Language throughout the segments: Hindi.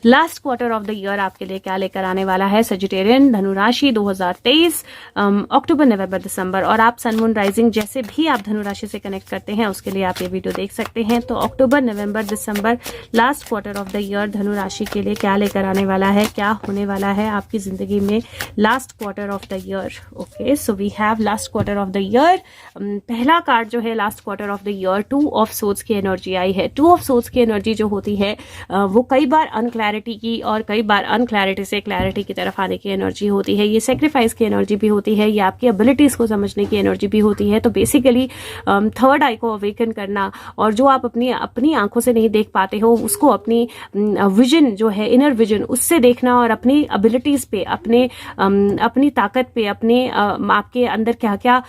Last quarter of the year आपके लिए क्या लेकर आने वाला है सजिटेरियन धनुराशि 2023 अक्टूबर नवंबर दिसंबर। और आप सन मून राइजिंग जैसे भी आप धनुराशि से कनेक्ट करते हैं उसके लिए आप ये वीडियो देख सकते हैं। तो अक्टूबर नवंबर दिसंबर last quarter of the year धनुराशि के लिए क्या लेकर आने वाला है, क्या होने वाला है आपकी जिंदगी में last quarter of the year. Okay, so we have last quarter of the year. पहला कार्ड जो है last quarter of the year 2 of swords की एनर्जी आई है। 2 ऑफ सोर्ड्स की एनर्जी जो होती है वो कई बार अनक्लैरिटी की और कई बार अनक्लैरिटी से क्लैरिटी की तरफ आने की एनर्जी होती है। ये सेक्रीफाइस की एनर्जी भी होती है, ये आपकी एबिलिटीज को समझने की एनर्जी भी होती है। तो बेसिकली थर्ड आई को अवेकन करना और जो आप अपनी आंखों से नहीं देख पाते हो उसको अपनी विजन जो है, इनर विजन, उससे देखना और अपनी एबिलिटीज पे, अपनी ताकत पे, आपके अंदर क्या क्या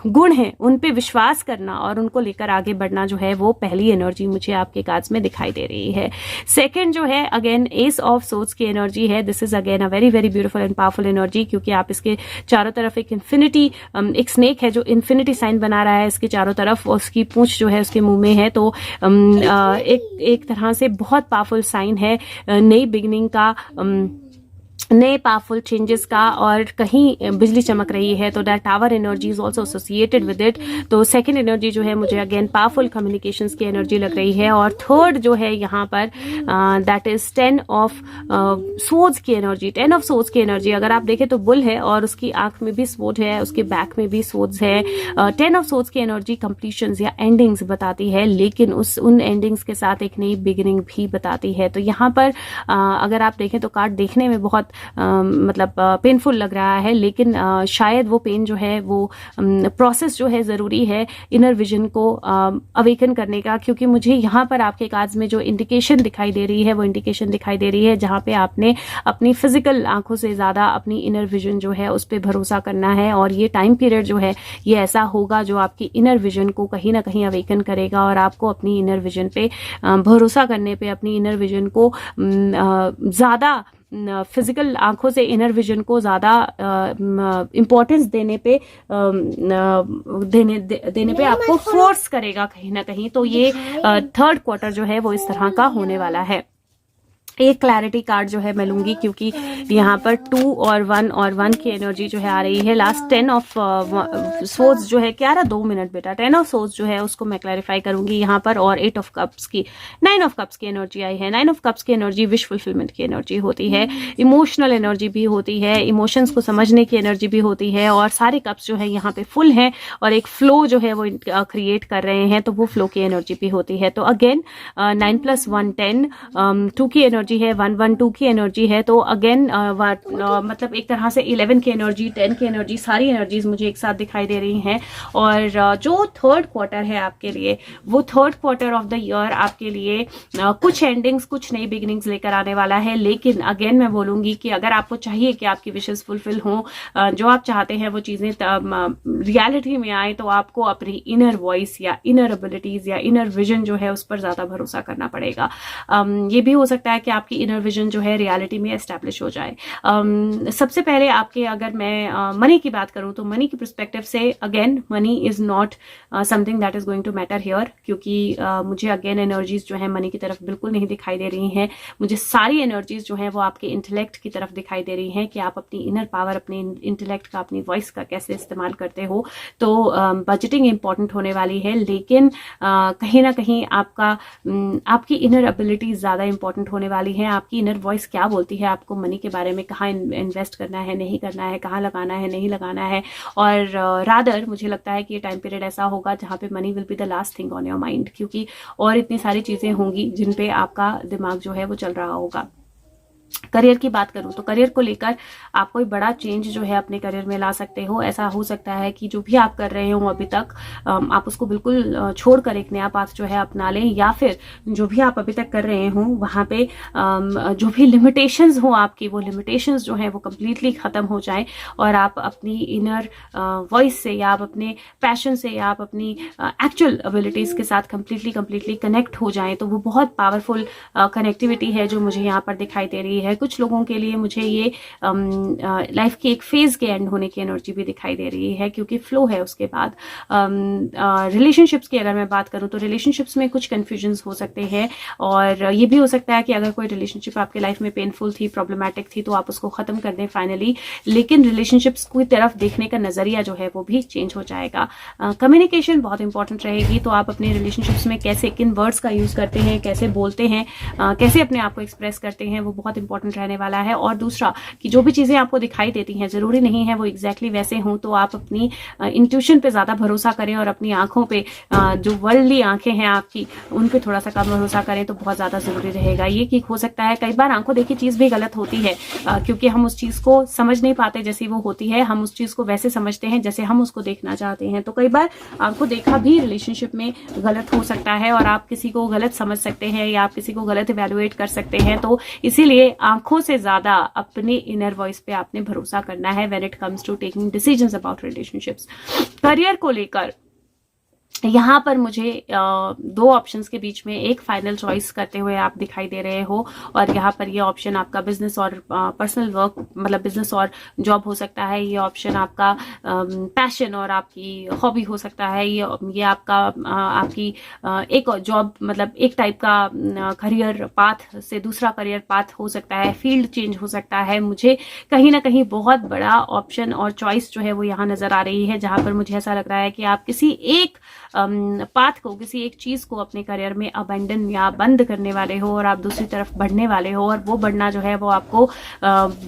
गुण हैं उन पे विश्वास करना और उनको लेकर आगे बढ़ना जो है वो पहली एनर्जी मुझे आपके कार्ड्स में दिखाई दे रही है। सेकंड जो है अगेन एस ऑफ सोर्ड्स की एनर्जी है। This is again a very very beautiful and powerful energy, क्योंकि आप इसके चारों तरफ एक इन्फिनिटी, एक स्नेक है जो इन्फिनिटी साइन बना रहा है इसके चारों तरफ, उसकी पूंछ जो है उसके मुंह में है। तो एक तरह से बहुत पावरफुल साइन है नई बिगिनिंग का, नए पावरफुल चेंजेस का, और कहीं बिजली चमक रही है तो that tower energy is also associated with it. तो सेकंड एनर्जी जो है मुझे अगेन पावरफुल कम्युनिकेशंस की एनर्जी लग रही है। और थर्ड जो है यहाँ पर दैट इज 10 ऑफ सोर्ड्स की एनर्जी। 10 ऑफ सोर्ड्स की एनर्जी अगर आप देखें तो बुल है और उसकी आंख में भी स्वॉर्ड है, उसके बैक में भी स्वॉर्ड्स है। 10 ऑफ सोर्ड्स की एनर्जी कंप्लीशंस या एंडिंग्स बताती है, लेकिन उन एंडिंग्स के साथ एक नई बिगिनिंग भी बताती है। तो यहाँ पर अगर आप देखें तो कार्ड देखने में बहुत मतलब पेनफुल लग रहा है, लेकिन शायद वो पेन जो है वो प्रोसेस जो है ज़रूरी है इनर विजन को अवेकन करने का। क्योंकि मुझे यहाँ पर आपके कार्ड्स में जो इंडिकेशन दिखाई दे रही है वो इंडिकेशन दिखाई दे रही है जहाँ पे आपने अपनी फिजिकल आंखों से ज़्यादा अपनी इनर विजन जो है उस पर भरोसा करना है। और ये टाइम पीरियड जो है ये ऐसा होगा जो आपकी इनर विजन को कहीं ना कहीं अवेकन करेगा और आपको अपनी इनर विजन पे भरोसा करने पे, अपनी इनर विजन को ज़्यादा फिजिकल आंखों से इनर विजन को ज़्यादा इम्पोर्टेंस देने पे आपको फोर्स करेगा कहीं ना कहीं। तो ये थर्ड क्वार्टर जो है वो इस तरह का होने वाला है। एक क्लैरिटी कार्ड जो है मैं लूंगी, क्योंकि यहाँ पर 2 और 1 की एनर्जी जो है आ रही है। लास्ट 10 ऑफ सोर्ड्स जो है, क्या रहा 2 मिनट बेटा, 10 ऑफ सोर्ड्स जो है उसको मैं क्लैरिफाई करूंगी यहाँ पर। और 8 ऑफ कप्स की, 9 ऑफ कप्स की एनर्जी आई है। 9 ऑफ कप्स की एनर्जी विश फुलफिलमेंट की एनर्जी होती है, इमोशनल एनर्जी भी होती है, इमोशंस को समझने की एनर्जी भी होती है। और सारे कप्स जो है यहाँ पे फुल हैं और एक फ्लो जो है वो क्रिएट कर रहे हैं, तो वो फ्लो की एनर्जी भी होती है। तो अगेन 9 + 1 10, 2 की एनर्जी है, 1 1 2 की एनर्जी है। तो अगेन मतलब एक तरह से 11 की एनर्जी, 10 की एनर्जी, सारी एनर्जीज मुझे एक साथ दिखाई दे रही हैं। और जो थर्ड क्वार्टर है आपके लिए, वो third quarter of the year आपके लिए कुछ एंडिंग्स, कुछ नई बिगिनिंग्स लेकर आने वाला है। लेकिन अगेन मैं बोलूंगी कि अगर आपको चाहिए कि आपकी विशेस फुलफिल हों, जो आप चाहते हैं वो चीजें रियलिटी में आए, तो आपको अपनी इनर वॉइस या इनर एबिलिटीज या इनर विजन जो है उस पर ज्यादा भरोसा करना पड़ेगा। ये भी हो सकता है कि आपकी इनर विजन जो है रियलिटी में एस्टैब्लिश हो जाए। सबसे पहले आपके, अगर मैं मनी की बात करूं तो मनी की पर्सपेक्टिव से again money is not something that is going to matter here, क्योंकि मुझे अगेन एनर्जीज जो है मनी की तरफ बिल्कुल नहीं दिखाई दे रही हैं। मुझे सारी एनर्जीज जो है वो आपके इंटेलेक्ट की तरफ दिखाई दे रही हैं कि आप अपनी इनर पावर, अपने इंटेलेक्ट का, अपनी वॉइस का कैसे इस्तेमाल करते हो। तो बजटिंग इंपॉर्टेंट होने वाली है, लेकिन कहीं ना कहीं आपकी इनर एबिलिटी ज्यादा इंपॉर्टेंट होने वाली है। आपकी इनर वॉइस क्या बोलती है आपको मनी के बारे में, कहाँ इन्वेस्ट करना है, नहीं करना है, कहाँ लगाना है, नहीं लगाना है। और रादर मुझे लगता है कि ये टाइम पीरियड ऐसा होगा जहाँ पे money will be the last thing on your mind, क्योंकि और इतनी सारी चीजें होंगी जिन पे आपका दिमाग जो है वो चल रहा होगा। करियर की बात करूं तो करियर को लेकर आप कोई बड़ा चेंज जो है अपने करियर में ला सकते हो। ऐसा हो सकता है कि जो भी आप कर रहे हो अभी तक आप उसको बिल्कुल छोड़कर एक नया पाथ जो है अपना लें, या फिर जो भी आप अभी तक कर रहे हो वहां पे जो भी लिमिटेशंस हो आपकी, वो लिमिटेशंस जो है वो कम्प्लीटली खत्म हो जाए और आप अपनी इनर वॉइस से या आप अपने पैशन से या आप अपनी एक्चुअल एबिलिटीज के साथ कम्प्लीटली कनेक्ट हो जाए। तो वो बहुत पावरफुल कनेक्टिविटी है जो मुझे यहाँ पर दिखाई दे रही रही है। कुछ लोगों के लिए मुझे ये लाइफ के एक फेज के एंड होने की एनर्जी भी दिखाई दे रही है, क्योंकि फ्लो है उसके बाद। रिलेशनशिप्स की अगर मैं बात करूं तो रिलेशनशिप्स में कुछ कंफ्यूजन्स हो सकते हैं, और ये भी हो सकता है कि अगर कोई रिलेशनशिप आपके लाइफ में पेनफुल थी, प्रॉब्लमैटिक थी, तो आप उसको खत्म कर दें फाइनली, लेकिन रिलेशनशिप्स की तरफ देखने का नजरिया जो है वो भी चेंज हो जाएगा। कम्युनिकेशन बहुत इंपॉर्टेंट रहेगी, तो आप अपने रिलेशनशिप्स में कैसे किन वर्ड्स का यूज करते हैं, कैसे बोलते हैं, कैसे अपने आप को एक्सप्रेस करते हैं, वो बहुत इंपॉर्टेंट रहने वाला है। और दूसरा कि जो भी चीजें आपको दिखाई देती हैं जरूरी नहीं है वो एग्जैक्टली वैसे हों, तो आप अपनी इंट्यूशन पे ज्यादा भरोसा करें और अपनी आंखों पे, जो वर्ल्डली आंखें हैं आपकी, उन पे थोड़ा सा कम भरोसा करें तो बहुत ज्यादा जरूरी रहेगा। ये कि हो सकता है कई बार आंखों देखी चीज भी गलत होती है, क्योंकि हम उस चीज को समझ नहीं पाते जैसी वो होती है, हम उस चीज को वैसे समझते हैं जैसे हम उसको देखना चाहते हैं। तो कई बार आंखों देखा भी रिलेशनशिप में गलत हो सकता है, और आप किसी को गलत समझ सकते हैं या आप किसी को गलत इवैल्यूएट कर सकते हैं। तो इसीलिए आंखों से ज्यादा अपने इनर वॉइस पे आपने भरोसा करना है when it comes to taking decisions about relationships. Career को लेकर यहाँ पर मुझे दो ऑप्शंस के बीच में एक फाइनल चॉइस करते हुए आप दिखाई दे रहे हो, और यहाँ पर ये ऑप्शन आपका बिजनेस और पर्सनल वर्क, मतलब बिजनेस और जॉब हो सकता है। ये ऑप्शन आपका पैशन और आपकी हॉबी हो सकता है। ये आपका आपकी एक जॉब, मतलब एक टाइप का करियर पाथ से दूसरा करियर पाथ हो सकता है, फील्ड चेंज हो सकता है। मुझे कहीं ना कहीं बहुत बड़ा ऑप्शन और चॉइस जो है वो यहाँ नजर आ रही है, जहां पर मुझे ऐसा लग रहा है कि आप किसी एक पाथ को, किसी एक चीज को अपने करियर में अबेंडन या बंद करने वाले हो और आप दूसरी तरफ बढ़ने वाले हो, और वो बढ़ना जो है वो आपको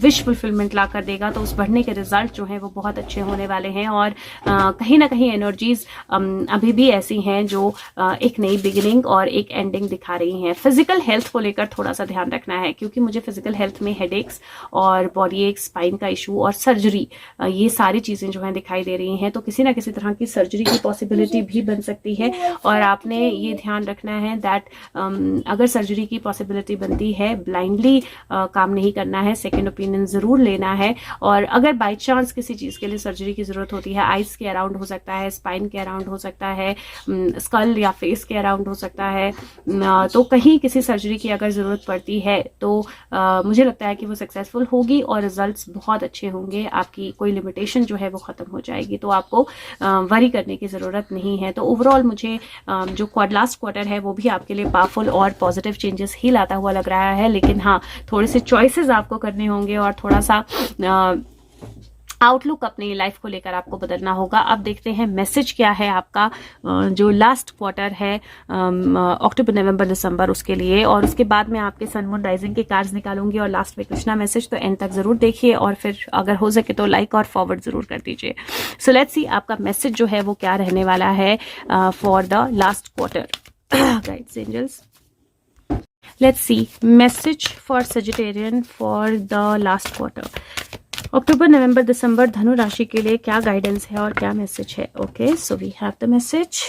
विश फुलफिलमेंट ला कर देगा। तो उस बढ़ने के रिजल्ट जो है वो बहुत अच्छे होने वाले हैं, और कहीं ना कहीं एनर्जीज अभी भी ऐसी हैं जो एक नई बिगिनिंग और एक एंडिंग दिखा रही हैं। फिजिकल हेल्थ को लेकर थोड़ा सा ध्यान रखना है, क्योंकि मुझे फिजिकल हेल्थ में हेडेक्स और बॉडी एक, स्पाइन का इशू और सर्जरी, ये सारी चीजें जो है दिखाई दे रही हैं। तो किसी ना किसी तरह की सर्जरी की पॉसिबिलिटी भी बन सकती है, और आपने ये ध्यान रखना है दैट अगर सर्जरी की पॉसिबिलिटी बनती है, ब्लाइंडली काम नहीं करना है, सेकंड ओपिनियन जरूर लेना है। और अगर बाय चांस किसी चीज के लिए सर्जरी की जरूरत होती है, आइज के अराउंड हो सकता है, स्पाइन के अराउंड हो सकता है, स्कल या फेस के अराउंड हो सकता है, तो कहीं किसी सर्जरी की अगर जरूरत पड़ती है तो मुझे लगता है कि वो सक्सेसफुल होगी और रिजल्ट्स बहुत अच्छे होंगे। आपकी कोई लिमिटेशन जो है वो खत्म हो जाएगी, तो आपको वरी करने की जरूरत नहीं है। तो ओवरऑल मुझे जो लास्ट क्वार्टर है वो भी आपके लिए पावरफुल और पॉजिटिव चेंजेस ही लाता हुआ लग रहा है, लेकिन हाँ, थोड़े से चॉइसेस आपको करने होंगे और थोड़ा सा आउटलुक अपनी लाइफ को लेकर आपको बदलना होगा। अब देखते हैं मैसेज क्या है आपका जो लास्ट क्वार्टर है अक्टूबर, नवंबर, दिसंबर, उसके लिए। और उसके बाद मैं आपके सन, मून, राइजिंग के कार्ड्स निकालूंगी और लास्ट में कृष्णा मैसेज। तो एंड तक जरूर देखिए और फिर अगर हो सके तो लाइक और फॉरवर्ड जरूर कर दीजिए। सो लेट्स सी आपका मैसेज जो है वो क्या रहने वाला है for the last quarter. Guides, angels, let's see message for Sagittarian for the last quarter. अक्टूबर, नवंबर, दिसंबर धनु राशि के लिए क्या गाइडेंस है और क्या मैसेज है। Okay, so we have the message,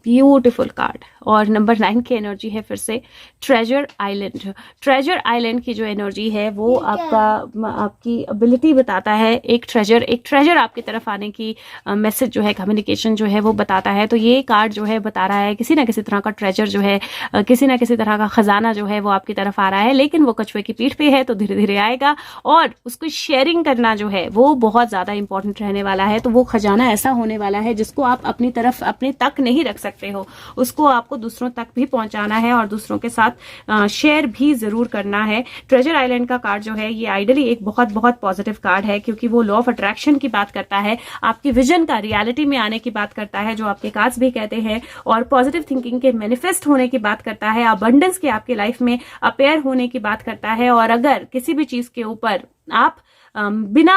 beautiful card, और नंबर 9 की एनर्जी है फिर से ट्रेजर आइलैंड। ट्रेजर आइलैंड की जो एनर्जी है वो आपकी एबिलिटी बताता है। एक ट्रेजर आपकी तरफ आने की मैसेज जो है, कम्युनिकेशन जो है वो बताता है। तो ये कार्ड जो है बता रहा है किसी ना किसी तरह का ट्रेजर जो है, किसी ना किसी तरह का खजाना जो है वो आपकी तरफ आ रहा है, लेकिन वो कछुए की पीठ पे है तो धीरे धीरे आएगा, और उसको शेयरिंग करना जो है वो बहुत ज्यादा इंपॉर्टेंट रहने वाला है। तो वो खजाना ऐसा होने वाला है जिसको आप अपनी तरफ, अपने तक नहीं रख सकते हो, उसको आपको दूसरों तक भी पहुंचाना है और दूसरों के साथ शेयर भी जरूर करना है। ट्रेजर आइलैंड का कार्ड जो है ये आइडली एक बहुत बहुत पॉजिटिव कार्ड है, क्योंकि वो लॉ ऑफ अट्रैक्शन की बात करता है, आपकी विजन का रियलिटी में आने की बात करता है, जो आपके कार्ड्स भी कहते हैं, और पॉजिटिव थिंकिंग के मैनिफेस्ट होने की बात करता है, अबंडेंस के आपके लाइफ में अपेयर होने की बात करता है। और अगर किसी भी चीज के ऊपर आप बिना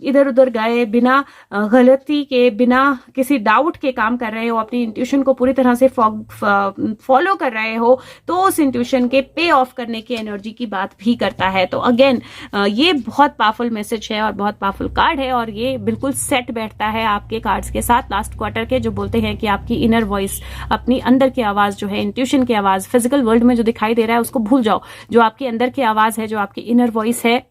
इधर उधर गए, बिना गलती के, बिना किसी डाउट के काम कर रहे हो, अपनी इंट्यूशन को पूरी तरह से फॉलो कर रहे हो, तो उस इंट्यूशन के पे ऑफ करने की एनर्जी की बात भी करता है। तो अगेन ये बहुत पावरफुल मैसेज है और बहुत पावरफुल कार्ड है, और ये बिल्कुल सेट बैठता है आपके कार्ड्स के साथ लास्ट क्वार्टर के, जो बोलते हैं कि आपकी इनर वॉइस, अपनी अंदर की आवाज जो है, इंट्यूशन की आवाज, फिजिकल वर्ल्ड में जो दिखाई दे रहा है उसको भूल जाओ। जो आपके अंदर की आवाज है, जो आपकी इनर वॉइस है,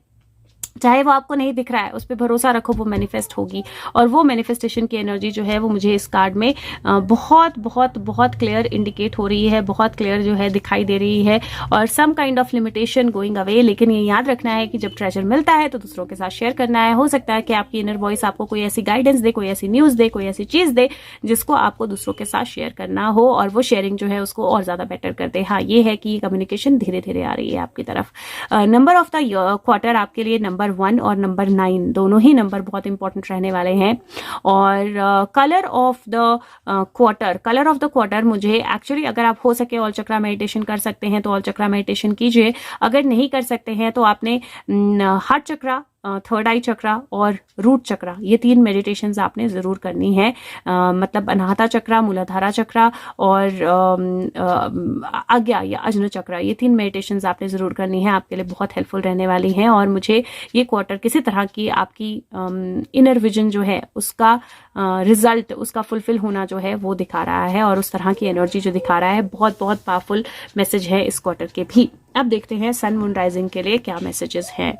चाहे वो आपको नहीं दिख रहा है, उस पर भरोसा रखो, वो मैनिफेस्ट होगी। और वो मैनिफेस्टेशन की एनर्जी जो है वो मुझे इस कार्ड में बहुत बहुत बहुत क्लियर इंडिकेट हो रही है, बहुत क्लियर जो है दिखाई दे रही है। और some kind of limitation going away, लेकिन ये याद रखना है कि जब ट्रेजर मिलता है तो दूसरों के साथ शेयर करना है। हो सकता है कि आपकी इनर वॉइस आपको कोई ऐसी गाइडेंस दे, कोई ऐसी न्यूज़ दे, कोई ऐसी चीज़ दे जिसको आपको दूसरों के साथ शेयर करना हो, और वो शेयरिंग जो है उसको और ज़्यादा बेटर कर दे। हाँ, ये है कि कम्युनिकेशन धीरे धीरे आ रही है आपकी तरफ। नंबर ऑफ द क्वार्टर आपके लिए नंबर 1 और नंबर 9, दोनों ही नंबर बहुत इंपॉर्टेंट रहने वाले हैं। और कलर ऑफ द क्वार्टर मुझे एक्चुअली, अगर आप हो सके ऑल चक्रा मेडिटेशन कर सकते हैं तो ऑल चक्रा मेडिटेशन कीजिए। अगर नहीं कर सकते हैं तो आपने हार्ट चक्रा, थर्ड आई चक्रा और रूट चक्रा, ये 3 मेडिटेशंस आपने ज़रूर करनी है। मतलब अनाहता चक्रा, मूलाधारा चक्रा और आज्ञा या अजन चक्रा, ये 3 मेडिटेशंस आपने ज़रूर करनी है, आपके लिए बहुत हेल्पफुल रहने वाली हैं। और मुझे ये क्वार्टर किसी तरह की आपकी इनर विजन जो है उसका रिजल्ट, उसका फुलफिल होना जो है वो दिखा रहा है, और उस तरह की एनर्जी जो दिखा रहा है, बहुत बहुत पावरफुल मैसेज है इस क्वार्टर के भी। अब देखते हैं सन मून राइजिंग के लिए क्या मैसेजेस हैं।